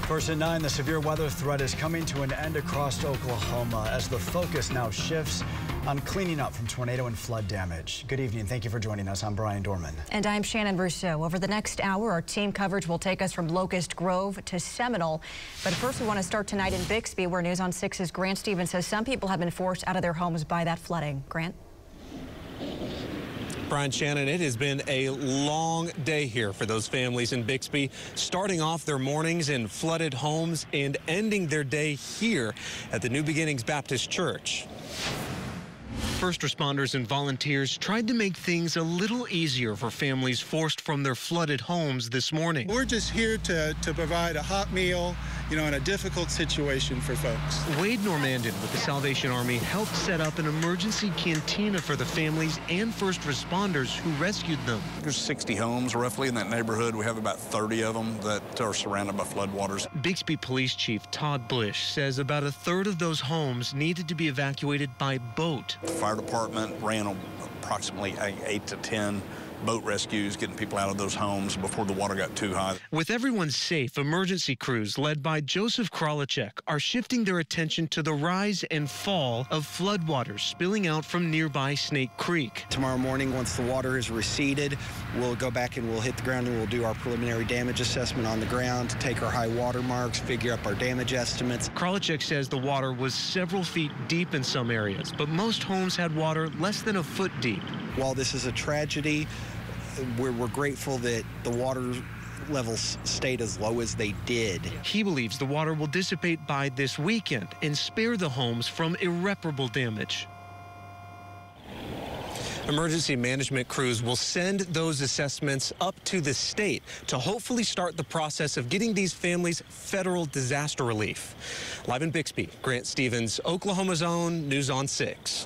First at 9, the severe weather threat is coming to an end across Oklahoma as the focus now shifts on cleaning up from tornado and flood damage. Good evening. Thank you for joining us. I'm Brian Dorman. And I'm Shannon Rousseau. Over the next hour, our team coverage will take us from Locust Grove to Seminole. But first, we want to start tonight in Bixby, where News on 6's Grant Stevens says some people have been forced out of their homes by that flooding. Grant? Brian, Shannon, it has been a long day here for those families in Bixby, starting off their mornings in flooded homes and ending their day here at the New Beginnings Baptist Church. First responders and volunteers tried to make things a little easier for families forced from their flooded homes this morning. We're just here to provide a hot meal, in a difficult situation for folks. Wade Normandin with the Salvation Army helped set up an emergency cantina for the families and first responders who rescued them. There's 60 homes roughly in that neighborhood. We have about 30 of them that are surrounded by floodwaters. Bixby Police Chief Todd Blish says about a third of those homes needed to be evacuated by boat. The fire department ran approximately 8 to 10 boat rescues, getting people out of those homes before the water got too high. With everyone safe, emergency crews led by Joseph Kralichek are shifting their attention to the rise and fall of floodwaters spilling out from nearby Snake Creek. Tomorrow morning, once the water is receded, we'll go back and we'll hit the ground and we'll do our preliminary damage assessment on the ground to take our high water marks, figure up our damage estimates. Kralichek says the water was several feet deep in some areas, but most homes had water less than a foot deep. While this is a tragedy, we're grateful that the water levels stayed as low as they did. He believes the water will dissipate by this weekend and spare the homes from irreparable damage. Emergency management crews will send those assessments up to the state to hopefully start the process of getting these families federal disaster relief. Live in Bixby, Grant Stevens, Oklahoma's own News on 6.